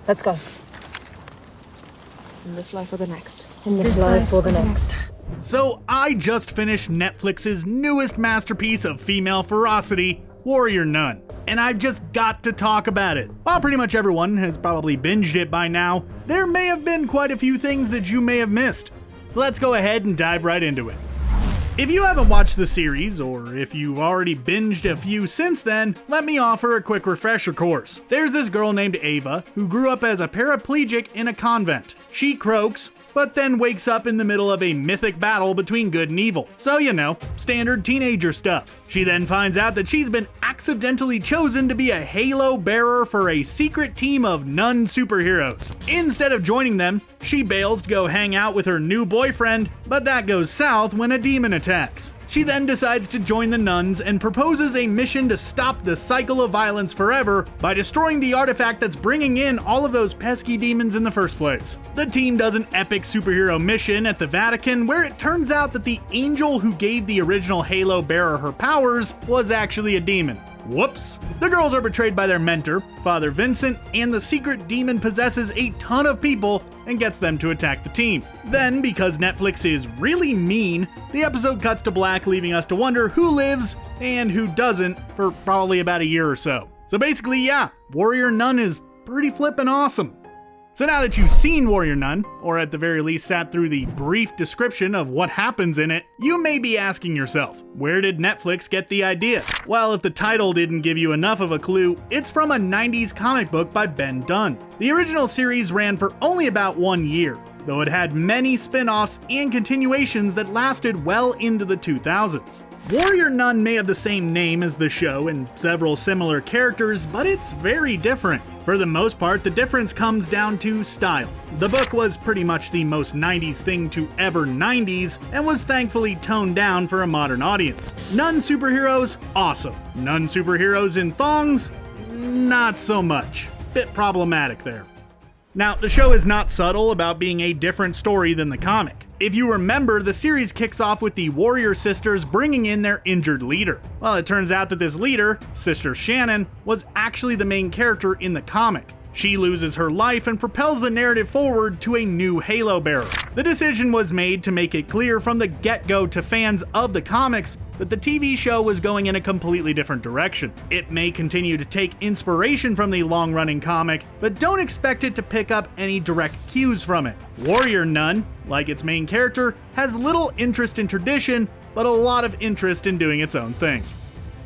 Let's go. In this life or the next. In this life or the next. So I just finished Netflix's newest masterpiece of female ferocity, Warrior Nun, and I've just got to talk about it. While pretty much everyone has probably binged it by now, there may have been quite a few things that you may have missed. So let's go ahead and dive right into it. If you haven't watched the series, or if you've already binged a few since then, let me offer a quick refresher course. There's this girl named Ava who grew up as a paraplegic in a convent. She croaks, but then wakes up in the middle of a mythic battle between good and evil. So, you know, standard teenager stuff. She then finds out that she's been accidentally chosen to be a halo bearer for a secret team of nun superheroes. Instead of joining them, she bails to go hang out with her new boyfriend, but that goes south when a demon attacks. She then decides to join the nuns and proposes a mission to stop the cycle of violence forever by destroying the artifact that's bringing in all of those pesky demons in the first place. The team does an epic superhero mission at the Vatican where it turns out that the angel who gave the original Halo bearer her powers was actually a demon. Whoops. The girls are betrayed by their mentor, Father Vincent, and the secret demon possesses a ton of people and gets them to attack the team. Then, because Netflix is really mean, the episode cuts to black, leaving us to wonder who lives and who doesn't for probably about a year or so. So basically, yeah, Warrior Nun is pretty flippin' awesome. So now that you've seen Warrior Nun, or at the very least sat through the brief description of what happens in it, you may be asking yourself, where did Netflix get the idea? Well, if the title didn't give you enough of a clue, it's from a 90s comic book by Ben Dunn. The original series ran for only about 1 year, though it had many spin-offs and continuations that lasted well into the 2000s. Warrior Nun may have the same name as the show and several similar characters, but it's very different. For the most part, the difference comes down to style. The book was pretty much the most 90s thing to ever 90s, and was thankfully toned down for a modern audience. Nun superheroes, awesome. Nun superheroes in thongs, not so much. Bit problematic there. Now, the show is not subtle about being a different story than the comic. If you remember, the series kicks off with the Warrior Sisters bringing in their injured leader. Well, it turns out that this leader, Sister Shannon, was actually the main character in the comic. She loses her life and propels the narrative forward to a new Halo bearer. The decision was made to make it clear from the get-go to fans of the comics that the TV show was going in a completely different direction. It may continue to take inspiration from the long-running comic, but don't expect it to pick up any direct cues from it. Warrior Nun, like its main character, has little interest in tradition, but a lot of interest in doing its own thing.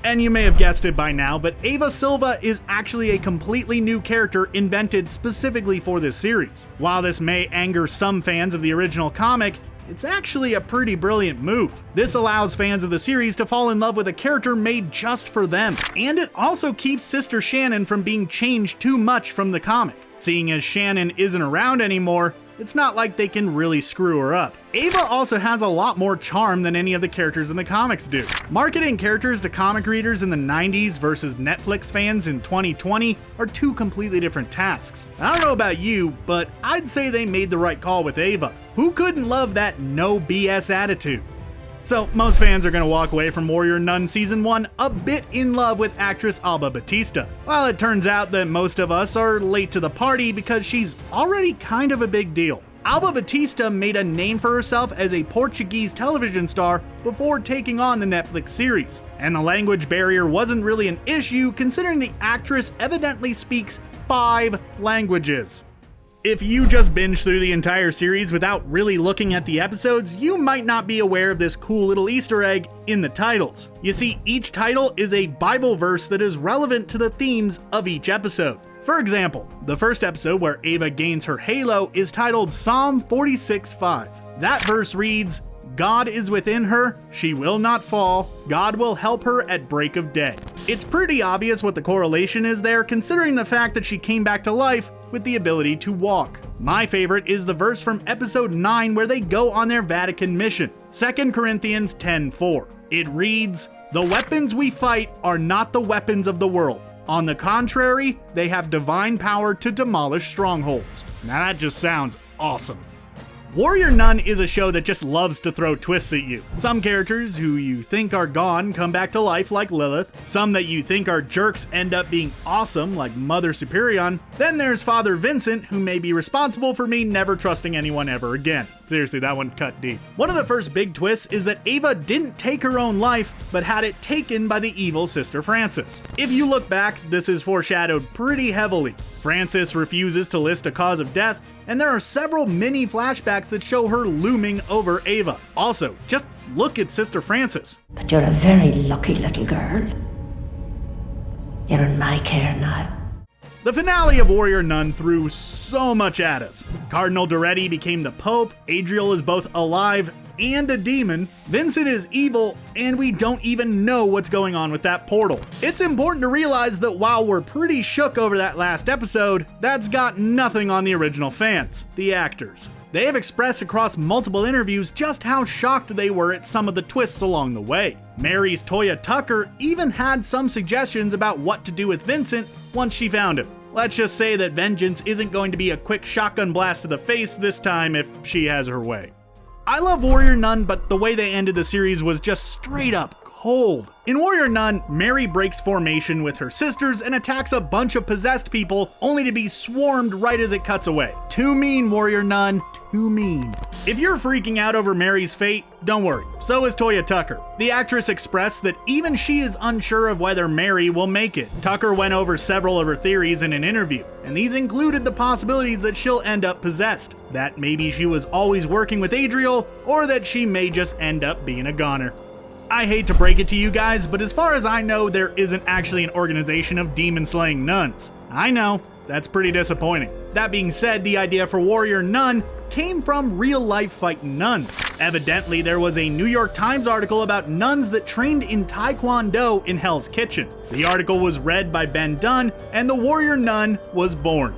And you may have guessed it by now, but Ava Silva is actually a completely new character invented specifically for this series. While this may anger some fans of the original comic, it's actually a pretty brilliant move. This allows fans of the series to fall in love with a character made just for them, and it also keeps Sister Shannon from being changed too much from the comic. Seeing as Shannon isn't around anymore, it's not like they can really screw her up. Ava also has a lot more charm than any of the characters in the comics do. Marketing characters to comic readers in the 90s versus Netflix fans in 2020 are two completely different tasks. I don't know about you, but I'd say they made the right call with Ava. Who couldn't love that no BS attitude? So most fans are going to walk away from Warrior Nun Season 1 a bit in love with actress Alba Batista. While it turns out that most of us are late to the party because she's already kind of a big deal. Alba Batista made a name for herself as a Portuguese television star before taking on the Netflix series. And the language barrier wasn't really an issue considering the actress evidently speaks 5 languages. If you just binge through the entire series without really looking at the episodes, you might not be aware of this cool little Easter egg in the titles. You see, each title is a Bible verse that is relevant to the themes of each episode. For example, the first episode where Ava gains her halo is titled Psalm 46:5. That verse reads, "God is within her, she will not fall, God will help her at break of day." It's pretty obvious what the correlation is there, considering the fact that she came back to life with the ability to walk. My favorite is the verse from episode 9 where they go on their Vatican mission, 2 Corinthians 10:4. It reads, "The weapons we fight are not the weapons of the world. On the contrary, they have divine power to demolish strongholds." Now that just sounds awesome. Warrior Nun is a show that just loves to throw twists at you. Some characters who you think are gone come back to life like Lilith. Some that you think are jerks end up being awesome like Mother Superion. Then there's Father Vincent, who may be responsible for me never trusting anyone ever again. Seriously, that one cut deep. One of the first big twists is that Ava didn't take her own life, but had it taken by the evil Sister Francis. If you look back, this is foreshadowed pretty heavily. Francis refuses to list a cause of death, and there are several mini flashbacks that show her looming over Ava. Also, just look at Sister Francis. But you're a very lucky little girl. You're in my care now. The finale of Warrior Nun threw so much at us. Cardinal Doretti became the Pope, Adriel is both alive and a demon, Vincent is evil, and we don't even know what's going on with that portal. It's important to realize that while we're pretty shook over that last episode, that's got nothing on the original fans, the actors. They have expressed across multiple interviews just how shocked they were at some of the twists along the way. Mary's Toya Tucker even had some suggestions about what to do with Vincent once she found him. Let's just say that vengeance isn't going to be a quick shotgun blast to the face this time if she has her way. I love Warrior Nun, but the way they ended the series was just straight up cold. In Warrior Nun, Mary breaks formation with her sisters and attacks a bunch of possessed people, only to be swarmed right as it cuts away. Too mean, Warrior Nun, too mean. If you're freaking out over Mary's fate, don't worry, so is Toya Tucker. The actress expressed that even she is unsure of whether Mary will make it. Tucker went over several of her theories in an interview, and these included the possibilities that she'll end up possessed, that maybe she was always working with Adriel, or that she may just end up being a goner. I hate to break it to you guys, but as far as I know, there isn't actually an organization of demon-slaying nuns. I know, that's pretty disappointing. That being said, the idea for Warrior Nun came from real-life fighting nuns. Evidently, there was a New York Times article about nuns that trained in Taekwondo in Hell's Kitchen. The article was read by Ben Dunn, and the Warrior Nun was born.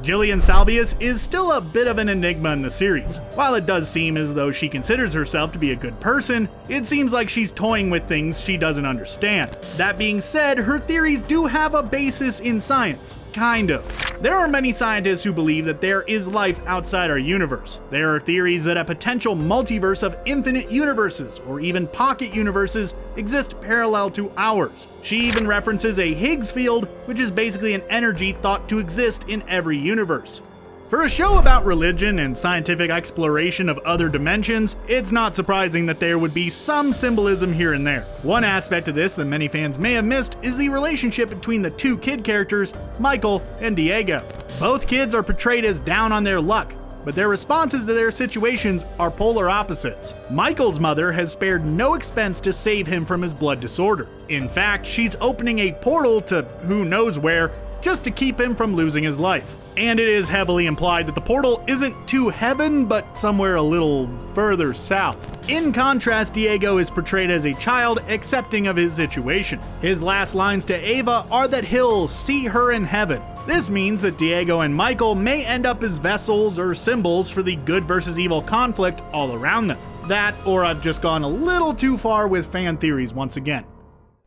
Jillian Salvius is still a bit of an enigma in the series. While it does seem as though she considers herself to be a good person, it seems like she's toying with things she doesn't understand. That being said, her theories do have a basis in science. Kind of. There are many scientists who believe that there is life outside our universe. There are theories that a potential multiverse of infinite universes, or even pocket universes, exist parallel to ours. She even references a Higgs field, which is basically an energy thought to exist in every universe. For a show about religion and scientific exploration of other dimensions, it's not surprising that there would be some symbolism here and there. One aspect of this that many fans may have missed is the relationship between the two kid characters, Michael and Diego. Both kids are portrayed as down on their luck, but their responses to their situations are polar opposites. Michael's mother has spared no expense to save him from his blood disorder. In fact, she's opening a portal to who knows where just to keep him from losing his life. And it is heavily implied that the portal isn't to heaven, but somewhere a little further south. In contrast, Diego is portrayed as a child accepting of his situation. His last lines to Ava are that he'll see her in heaven. This means that Diego and Michael may end up as vessels or symbols for the good versus evil conflict all around them. That, or I've just gone a little too far with fan theories once again.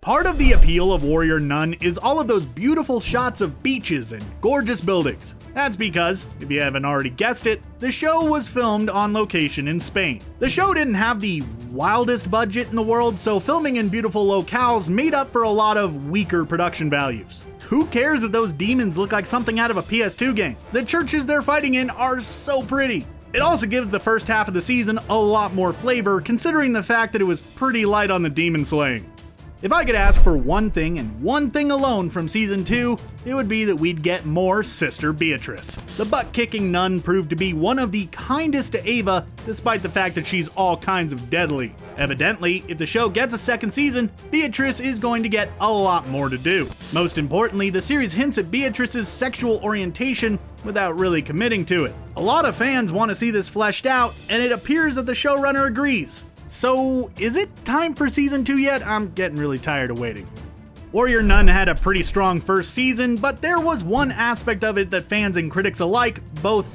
Part of the appeal of Warrior Nun is all of those beautiful shots of beaches and gorgeous buildings. That's because, if you haven't already guessed it, the show was filmed on location in Spain. The show didn't have the wildest budget in the world, so filming in beautiful locales made up for a lot of weaker production values. Who cares if those demons look like something out of a PS2 game? The churches they're fighting in are so pretty. It also gives the first half of the season a lot more flavor, considering the fact that it was pretty light on the demon slaying. If I could ask for one thing and one thing alone from Season 2, it would be that we'd get more Sister Beatrice. The butt-kicking nun proved to be one of the kindest to Ava, despite the fact that she's all kinds of deadly. Evidently, if the show gets a second season, Beatrice is going to get a lot more to do. Most importantly, the series hints at Beatrice's sexual orientation without really committing to it. A lot of fans want to see this fleshed out, and it appears that the showrunner agrees. So, is it time for Season 2 yet? I'm getting really tired of waiting. Warrior Nun had a pretty strong first season, but there was one aspect of it that fans and critics alike both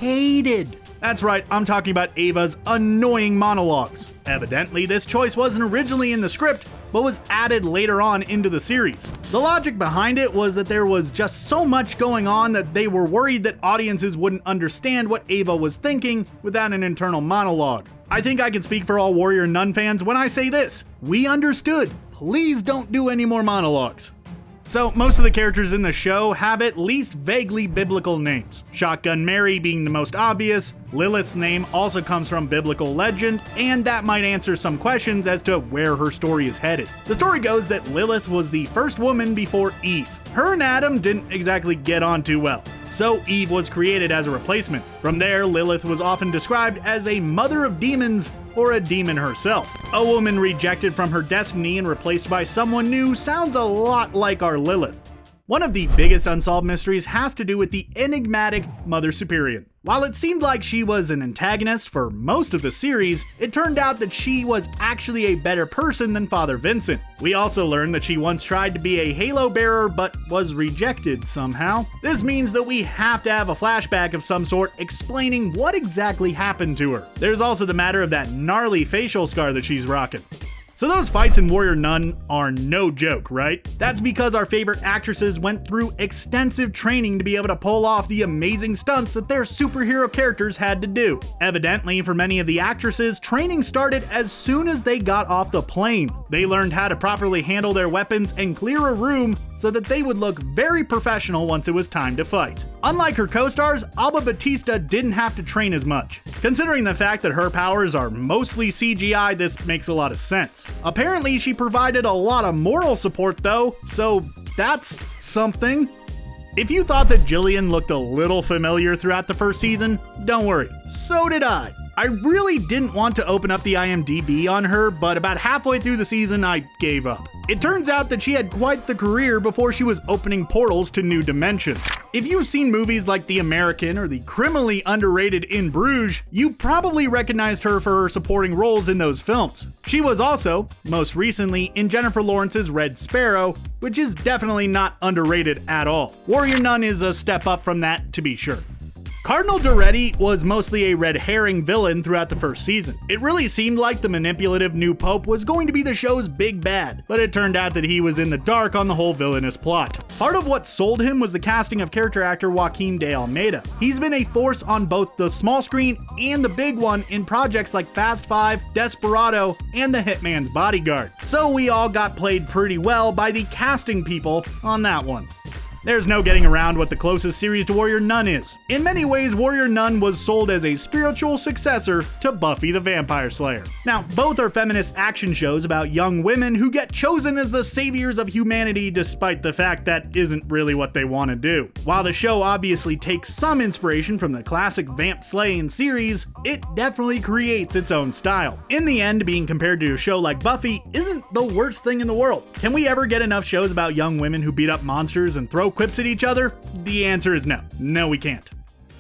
hated. That's right, I'm talking about Ava's annoying monologues. Evidently, this choice wasn't originally in the script, but was added later on into the series. The logic behind it was that there was just so much going on that they were worried that audiences wouldn't understand what Ava was thinking without an internal monologue. I think I can speak for all Warrior Nun fans when I say this: we understood. Please don't do any more monologues. So, most of the characters in the show have at least vaguely biblical names. Shotgun Mary being the most obvious. Lilith's name also comes from biblical legend, and that might answer some questions as to where her story is headed. The story goes that Lilith was the first woman before Eve. Her and Adam didn't exactly get on too well, so Eve was created as a replacement. From there, Lilith was often described as a mother of demons or a demon herself. A woman rejected from her destiny and replaced by someone new sounds a lot like our Lilith. One of the biggest unsolved mysteries has to do with the enigmatic Mother Superion. While it seemed like she was an antagonist for most of the series, it turned out that she was actually a better person than Father Vincent. We also learned that she once tried to be a halo bearer but was rejected somehow. This means that we have to have a flashback of some sort explaining what exactly happened to her. There's also the matter of that gnarly facial scar that she's rocking. So those fights in Warrior Nun are no joke, right? That's because our favorite actresses went through extensive training to be able to pull off the amazing stunts that their superhero characters had to do. Evidently, for many of the actresses, training started as soon as they got off the plane. They learned how to properly handle their weapons and clear a room so that they would look very professional once it was time to fight. Unlike her co-stars, Alba Batista didn't have to train as much. Considering the fact that her powers are mostly CGI, this makes a lot of sense. Apparently, she provided a lot of moral support though, so that's something. If you thought that Jillian looked a little familiar throughout the first season, don't worry, so did I. I really didn't want to open up the IMDb on her, but about halfway through the season, I gave up. It turns out that she had quite the career before she was opening portals to new dimensions. If you've seen movies like The American or the criminally underrated In Bruges, you probably recognized her for her supporting roles in those films. She was also, most recently, in Jennifer Lawrence's Red Sparrow, which is definitely not underrated at all. Warrior Nun is a step up from that, to be sure. Cardinal Doretti was mostly a red herring villain throughout the first season. It really seemed like the manipulative new pope was going to be the show's big bad, but it turned out that he was in the dark on the whole villainous plot. Part of what sold him was the casting of character actor Joaquin de Almeida. He's been a force on both the small screen and the big one in projects like Fast 5, Desperado, and The Hitman's Bodyguard. So we all got played pretty well by the casting people on that one. There's no getting around what the closest series to Warrior Nun is. In many ways, Warrior Nun was sold as a spiritual successor to Buffy the Vampire Slayer. Now, both are feminist action shows about young women who get chosen as the saviors of humanity despite the fact that isn't really what they want to do. While the show obviously takes some inspiration from the classic vamp slaying series, it definitely creates its own style. In the end, being compared to a show like Buffy isn't the worst thing in the world. Can we ever get enough shows about young women who beat up monsters and throw quips at each other? The answer is no. No, we can't.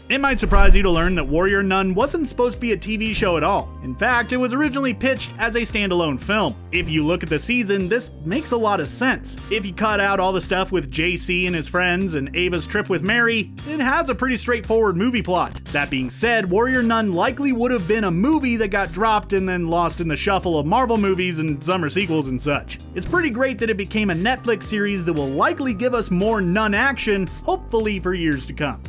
It might surprise you to learn that Warrior Nun wasn't supposed to be a TV show at all. In fact, it was originally pitched as a standalone film. If you look at the season, this makes a lot of sense. If you cut out all the stuff with JC and his friends and Ava's trip with Mary, it has a pretty straightforward movie plot. That being said, Warrior Nun likely would have been a movie that got dropped and then lost in the shuffle of Marvel movies and summer sequels and such. It's pretty great that it became a Netflix series that will likely give us more nun action, hopefully for years to come.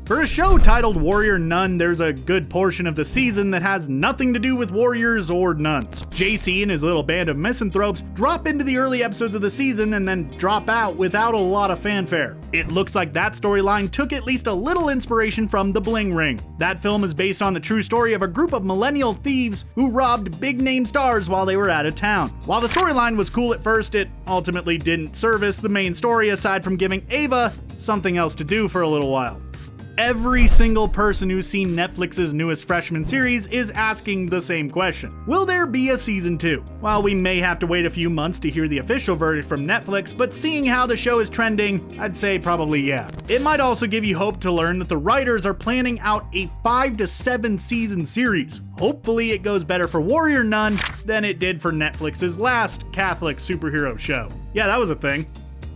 For a show titled Warrior Nun, there's a good portion of the season that has nothing to do with warriors or nuns. JC and his little band of misanthropes drop into the early episodes of the season and then drop out without a lot of fanfare. It looks like that storyline took at least a little inspiration from The Bling Ring. That film is based on the true story of a group of millennial thieves who robbed big-name stars while they were out of town. While the storyline was cool at first, it ultimately didn't service the main story aside from giving Ava something else to do for a little while. Every single person who's seen Netflix's newest freshman series is asking the same question. Will there be a season 2? While we may have to wait a few months to hear the official verdict from Netflix, but seeing how the show is trending, I'd say probably yeah. It might also give you hope to learn that the writers are planning out a 5 to 7 season series. Hopefully it goes better for Warrior Nun than it did for Netflix's last Catholic superhero show. Yeah, that was a thing.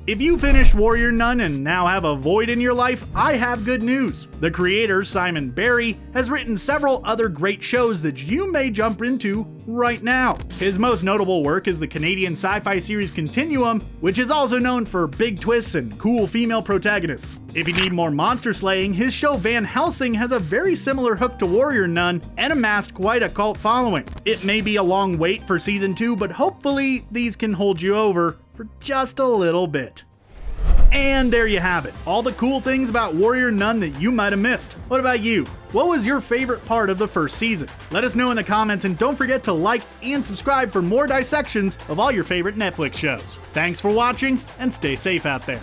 If you finished Warrior Nun and now have a void in your life, I have good news. The creator, Simon Barry, has written several other great shows that you may jump into right now. His most notable work is the Canadian sci-fi series Continuum, which is also known for big twists and cool female protagonists. If you need more monster slaying, his show Van Helsing has a very similar hook to Warrior Nun and amassed quite a cult following. It may be a long wait for season 2, but hopefully these can hold you over for just a little bit. And there you have it, all the cool things about Warrior Nun that you might have missed. What about you? What was your favorite part of the first season? Let us know in the comments, and don't forget to like and subscribe for more dissections of all your favorite Netflix shows. Thanks for watching, and stay safe out there.